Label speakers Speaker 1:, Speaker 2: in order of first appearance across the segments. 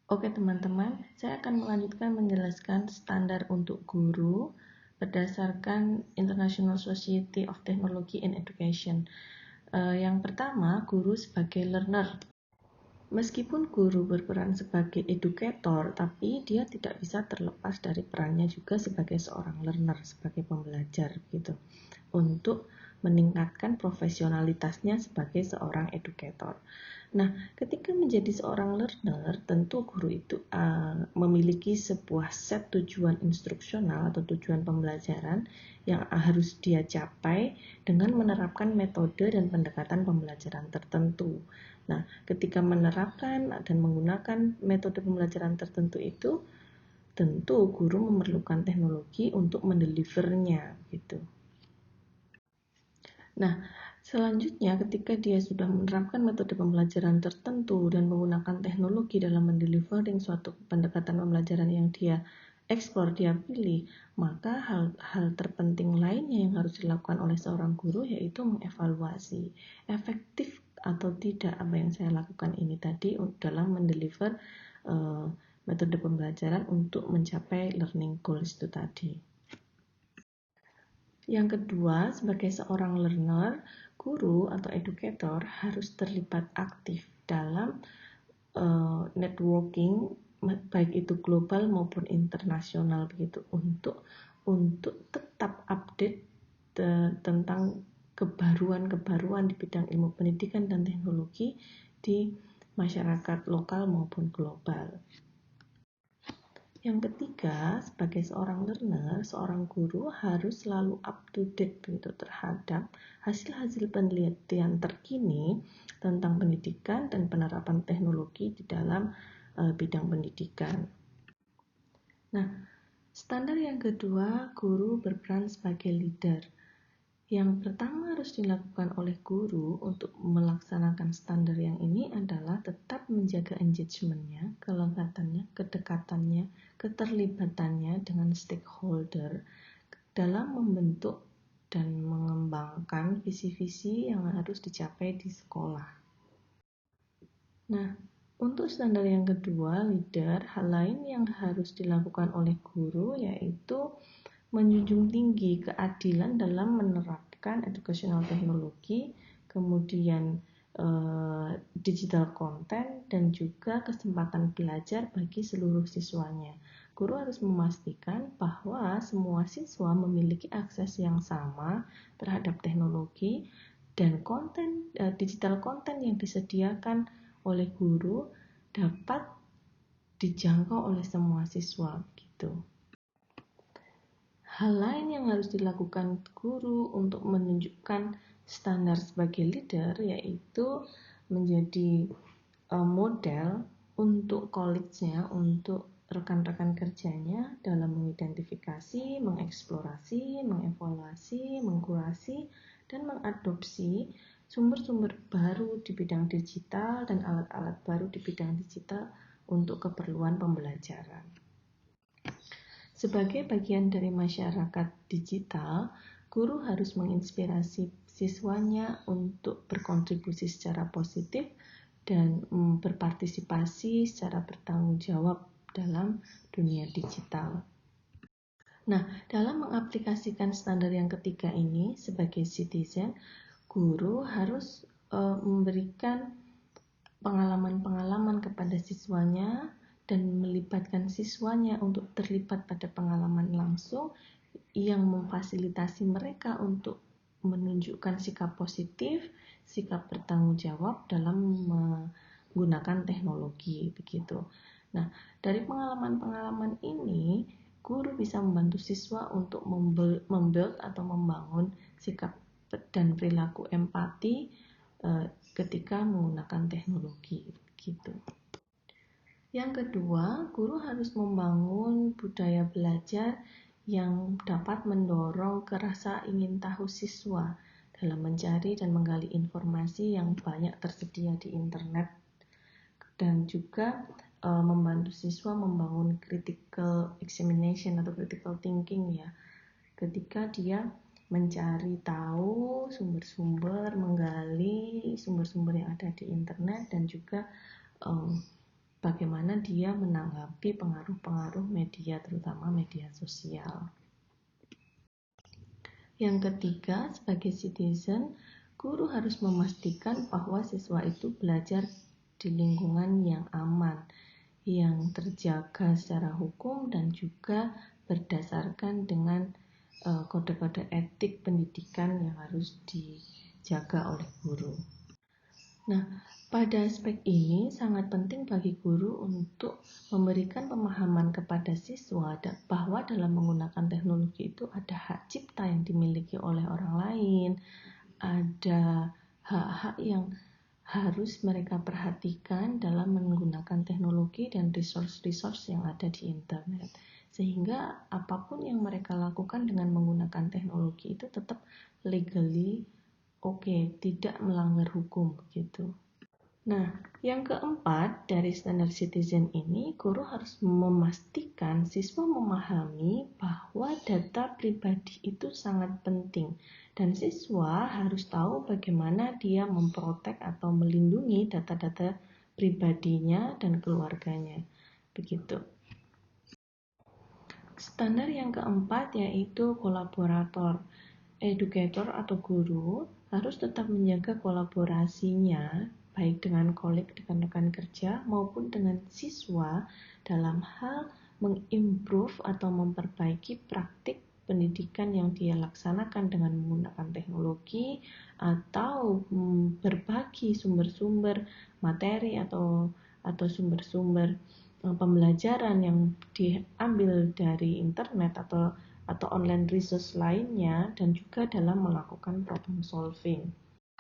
Speaker 1: Oke teman-teman, saya akan melanjutkan menjelaskan standar untuk guru berdasarkan International Society of Technology in Education. Yang pertama, guru sebagai learner. Meskipun guru berperan sebagai educator, tapi dia tidak bisa terlepas dari perannya juga sebagai seorang learner, sebagai pembelajar gitu, untuk meningkatkan profesionalitasnya sebagai seorang educator. Nah, ketika menjadi seorang learner, tentu guru itu memiliki sebuah set tujuan instruksional atau tujuan pembelajaran yang harus dia capai dengan menerapkan metode dan pendekatan pembelajaran tertentu. Nah, ketika menerapkan dan menggunakan metode pembelajaran tertentu itu, tentu guru memerlukan teknologi untuk mendelivernya gitu. Nah, selanjutnya ketika dia sudah menerapkan metode pembelajaran tertentu dan menggunakan teknologi dalam mendelivering suatu pendekatan pembelajaran yang dia eksplor, dia pilih, maka hal terpenting lainnya yang harus dilakukan oleh seorang guru yaitu mengevaluasi efektif atau tidak apa yang saya lakukan ini tadi dalam mendeliver metode pembelajaran untuk mencapai learning goals itu tadi. Yang kedua, sebagai seorang learner, guru atau educator harus terlibat aktif dalam networking, baik itu global maupun internasional begitu, untuk tetap update tentang kebaruan-kebaruan di bidang ilmu pendidikan dan teknologi di masyarakat lokal maupun global. Yang ketiga, sebagai seorang learner, seorang guru harus selalu up to date begitu terhadap hasil-hasil penelitian terkini tentang pendidikan dan penerapan teknologi di dalam bidang pendidikan. Nah, standar yang kedua, guru berperan sebagai leader. Yang pertama harus dilakukan oleh guru untuk melaksanakan standar yang ini adalah tetap menjaga engagement-nya, kelekatannya, kedekatannya, keterlibatannya dengan stakeholder dalam membentuk dan mengembangkan visi-visi yang harus dicapai di sekolah. Nah, untuk standar yang kedua, leader, hal lain yang harus dilakukan oleh guru yaitu menjunjung tinggi keadilan dalam menerapkan educational teknologi, kemudian digital content, dan juga kesempatan belajar bagi seluruh siswanya. Guru harus memastikan bahwa semua siswa memiliki akses yang sama terhadap teknologi dan digital content yang disediakan oleh guru dapat dijangkau oleh semua siswa gitu. Hal lain yang harus dilakukan guru untuk menunjukkan standar sebagai leader yaitu menjadi model untuk college-nya, untuk rekan-rekan kerjanya dalam mengidentifikasi, mengeksplorasi, mengevaluasi, mengkurasi, dan mengadopsi sumber-sumber baru di bidang digital dan alat-alat baru di bidang digital untuk keperluan pembelajaran. Sebagai bagian dari masyarakat digital, guru harus menginspirasi siswanya untuk berkontribusi secara positif dan berpartisipasi secara bertanggung jawab dalam dunia digital. Nah, dalam mengaplikasikan standar yang ketiga ini sebagai citizen, guru harus memberikan pengalaman-pengalaman kepada siswanya dan melibatkan siswanya untuk terlibat pada pengalaman langsung yang memfasilitasi mereka untuk menunjukkan sikap positif, sikap bertanggung jawab dalam menggunakan teknologi begitu. Nah, dari pengalaman-pengalaman ini, guru bisa membantu siswa untuk membuild atau membangun sikap dan perilaku empati ketika menggunakan teknologi gitu. Yang kedua, guru harus membangun budaya belajar yang dapat mendorong rasa ingin tahu siswa dalam mencari dan menggali informasi yang banyak tersedia di internet, dan juga membantu siswa membangun critical examination atau critical thinking ya, ketika dia mencari tahu sumber-sumber, menggali sumber-sumber yang ada di internet, dan juga bagaimana dia menanggapi pengaruh-pengaruh media, terutama media sosial. Yang ketiga, sebagai citizen, guru harus memastikan bahwa siswa itu belajar di lingkungan yang aman, yang terjaga secara hukum dan juga berdasarkan dengan kode-kode etik pendidikan yang harus dijaga oleh guru. Nah, pada aspek ini sangat penting bagi guru untuk memberikan pemahaman kepada siswa bahwa dalam menggunakan teknologi itu ada hak cipta yang dimiliki oleh orang lain, ada hak-hak yang harus mereka perhatikan dalam menggunakan teknologi dan resource-resource yang ada di internet. Sehingga apapun yang mereka lakukan dengan menggunakan teknologi itu tetap legally tidak melanggar hukum begitu. Nah, yang keempat dari standar citizen ini, guru harus memastikan siswa memahami bahwa data pribadi itu sangat penting dan siswa harus tahu bagaimana dia memprotek atau melindungi data-data pribadinya dan keluarganya. Begitu. Standar yang keempat yaitu kolaborator. Edukator atau guru harus tetap menjaga kolaborasinya baik dengan koleg, dengan rekan kerja maupun dengan siswa dalam hal mengimprove atau memperbaiki praktik pendidikan yang dia laksanakan dengan menggunakan teknologi atau berbagi sumber-sumber materi atau sumber-sumber pembelajaran yang diambil dari internet atau online resource lainnya dan juga dalam melakukan problem solving.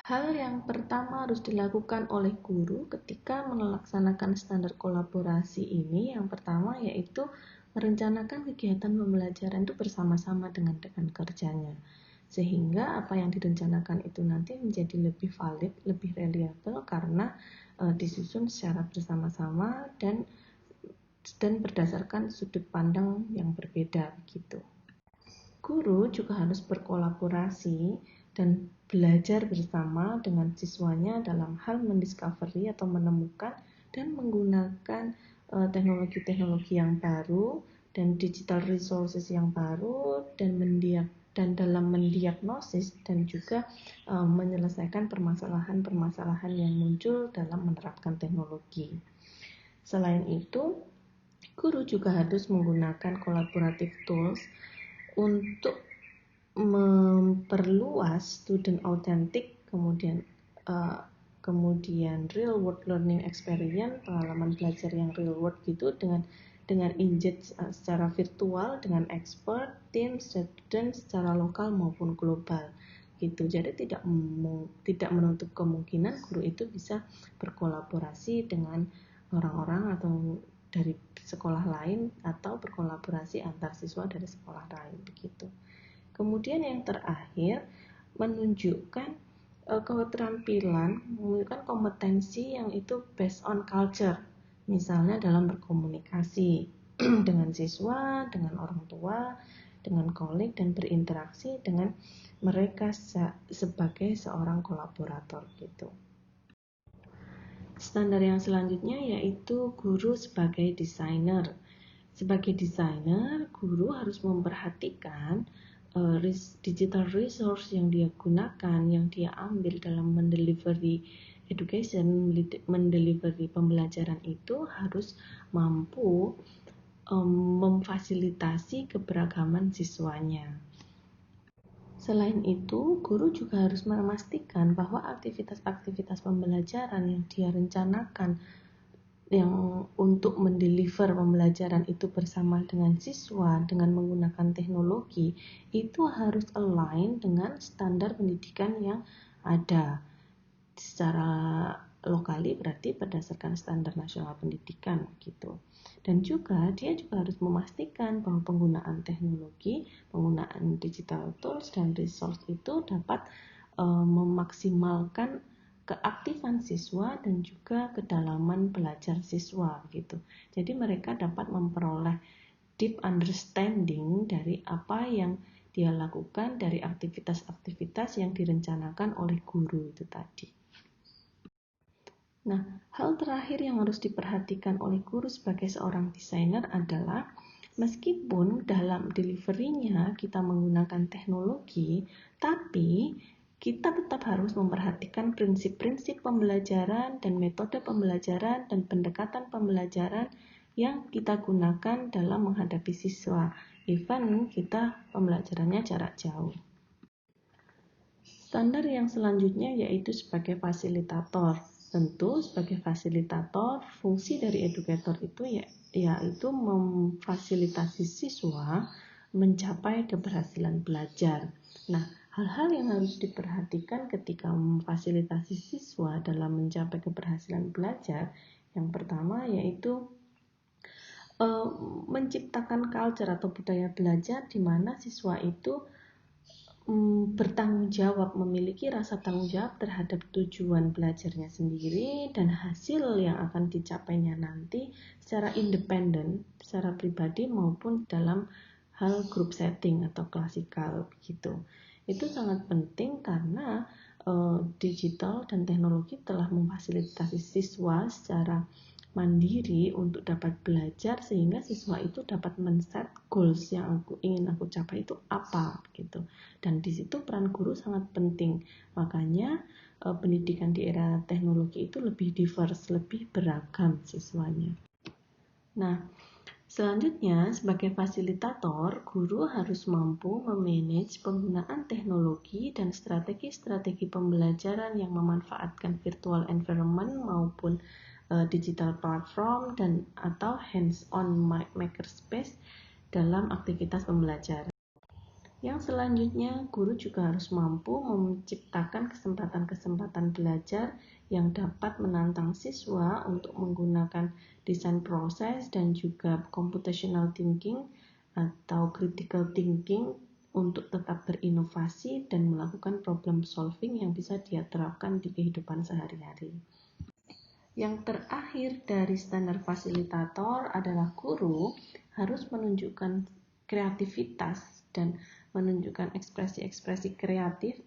Speaker 1: Hal yang pertama harus dilakukan oleh guru ketika melaksanakan standar kolaborasi ini, yang pertama yaitu merencanakan kegiatan pembelajaran itu bersama-sama dengan rekan kerjanya. Sehingga apa yang direncanakan itu nanti menjadi lebih valid, lebih reliable karena disusun secara bersama-sama dan berdasarkan sudut pandang yang berbeda begitu. Guru juga harus berkolaborasi dan belajar bersama dengan siswanya dalam hal mendiscovery atau menemukan dan menggunakan teknologi-teknologi yang baru dan digital resources yang baru dan dalam mendiagnosis dan juga menyelesaikan permasalahan-permasalahan yang muncul dalam menerapkan teknologi. Selain itu, guru juga harus menggunakan collaborative tools untuk memperluas student authentic, kemudian real world learning experience, pengalaman belajar yang real world gitu dengan engage secara virtual dengan expert, tim, student secara lokal maupun global gitu. Jadi tidak menutup kemungkinan guru itu bisa berkolaborasi dengan orang-orang atau dari sekolah lain atau berkolaborasi antar siswa dari sekolah lain begitu. Kemudian yang terakhir menunjukkan keterampilan, menunjukkan kompetensi yang itu based on culture. Misalnya dalam berkomunikasi dengan siswa, dengan orang tua, dengan koleg dan berinteraksi dengan mereka sebagai seorang kolaborator gitu. Standar yang selanjutnya yaitu guru sebagai desainer. Sebagai desainer, guru harus memperhatikan digital resource yang dia gunakan, yang dia ambil dalam mendelivery education, mendelivery pembelajaran itu harus mampu memfasilitasi keberagaman siswanya. Selain itu, guru juga harus memastikan bahwa aktivitas-aktivitas pembelajaran yang dia rencanakan yang untuk mendeliver pembelajaran itu bersama dengan siswa dengan menggunakan teknologi itu harus align dengan standar pendidikan yang ada. Secara lokali berarti berdasarkan standar nasional pendidikan gitu. Dan juga dia juga harus memastikan bahwa penggunaan teknologi, penggunaan digital tools dan resource itu dapat memaksimalkan keaktifan siswa dan juga kedalaman belajar siswa gitu. Jadi mereka dapat memperoleh deep understanding dari apa yang dia lakukan, dari aktivitas-aktivitas yang direncanakan oleh guru itu tadi. Nah, hal terakhir yang harus diperhatikan oleh guru sebagai seorang desainer adalah meskipun dalam delivery-nya kita menggunakan teknologi, tapi kita tetap harus memperhatikan prinsip-prinsip pembelajaran dan metode pembelajaran dan pendekatan pembelajaran yang kita gunakan dalam menghadapi siswa, even kita pembelajarannya jarak jauh. Standar yang selanjutnya yaitu sebagai fasilitator. Tentu sebagai fasilitator, fungsi dari edukator itu yaitu memfasilitasi siswa mencapai keberhasilan belajar. Nah, hal-hal yang harus diperhatikan ketika memfasilitasi siswa dalam mencapai keberhasilan belajar, yang pertama yaitu menciptakan culture atau budaya belajar di mana siswa itu bertanggung jawab, memiliki rasa tanggung jawab terhadap tujuan belajarnya sendiri dan hasil yang akan dicapainya nanti secara independen, secara pribadi maupun dalam hal group setting atau klasikal begitu. Itu sangat penting karena digital dan teknologi telah memfasilitasi siswa secara mandiri untuk dapat belajar sehingga siswa itu dapat men-set goals yang ingin aku capai itu apa gitu. Dan di situ peran guru sangat penting. Makanya pendidikan di era teknologi itu lebih diverse, lebih beragam siswanya. Nah, selanjutnya sebagai fasilitator, guru harus mampu memanage penggunaan teknologi dan strategi-strategi pembelajaran yang memanfaatkan virtual environment maupun digital platform dan atau hands-on makerspace dalam aktivitas pembelajaran. Yang selanjutnya, guru juga harus mampu menciptakan kesempatan-kesempatan belajar yang dapat menantang siswa untuk menggunakan desain proses dan juga computational thinking atau critical thinking untuk tetap berinovasi dan melakukan problem solving yang bisa dia terapkan di kehidupan sehari-hari. Yang terakhir dari standar fasilitator adalah guru harus menunjukkan kreativitas dan menunjukkan ekspresi-ekspresi kreatif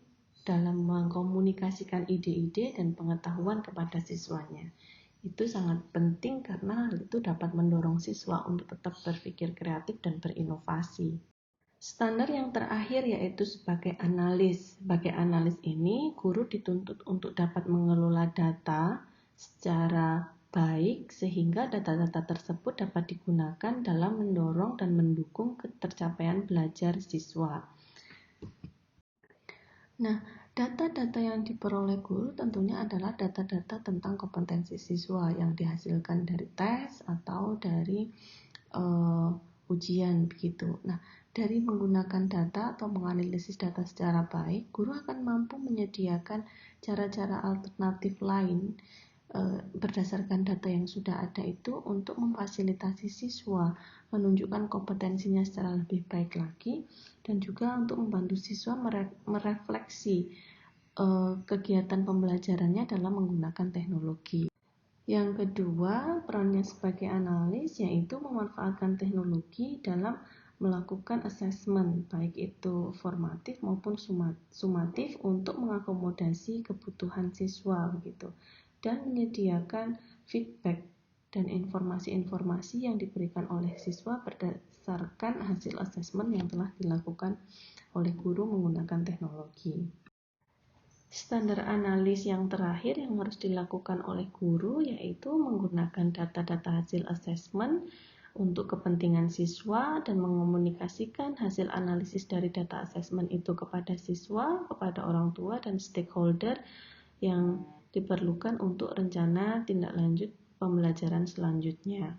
Speaker 1: dalam mengkomunikasikan ide-ide dan pengetahuan kepada siswanya. Itu sangat penting karena hal itu dapat mendorong siswa untuk tetap berpikir kreatif dan berinovasi. Standar yang terakhir yaitu sebagai analis. Sebagai analis ini, guru dituntut untuk dapat mengelola data secara baik sehingga data-data tersebut dapat digunakan dalam mendorong dan mendukung ketercapaian belajar siswa. Nah, data-data yang diperoleh guru tentunya adalah data-data tentang kompetensi siswa yang dihasilkan dari tes atau dari ujian begitu. Nah, dari menggunakan data atau menganalisis data secara baik, guru akan mampu menyediakan cara-cara alternatif lain berdasarkan data yang sudah ada itu untuk memfasilitasi siswa menunjukkan kompetensinya secara lebih baik lagi dan juga untuk membantu siswa merefleksi kegiatan pembelajarannya dalam menggunakan teknologi. Yang kedua, perannya sebagai analis yaitu memanfaatkan teknologi dalam melakukan assessment, baik itu formatif maupun sumatif untuk mengakomodasi kebutuhan siswa begitu, dan menyediakan feedback dan informasi-informasi yang diberikan oleh siswa berdasarkan hasil assessment yang telah dilakukan oleh guru menggunakan teknologi. Standar analis yang terakhir yang harus dilakukan oleh guru yaitu menggunakan data-data hasil assessment untuk kepentingan siswa dan mengomunikasikan hasil analisis dari data assessment itu kepada siswa, kepada orang tua dan stakeholder yang diperlukan untuk rencana tindak lanjut pembelajaran selanjutnya.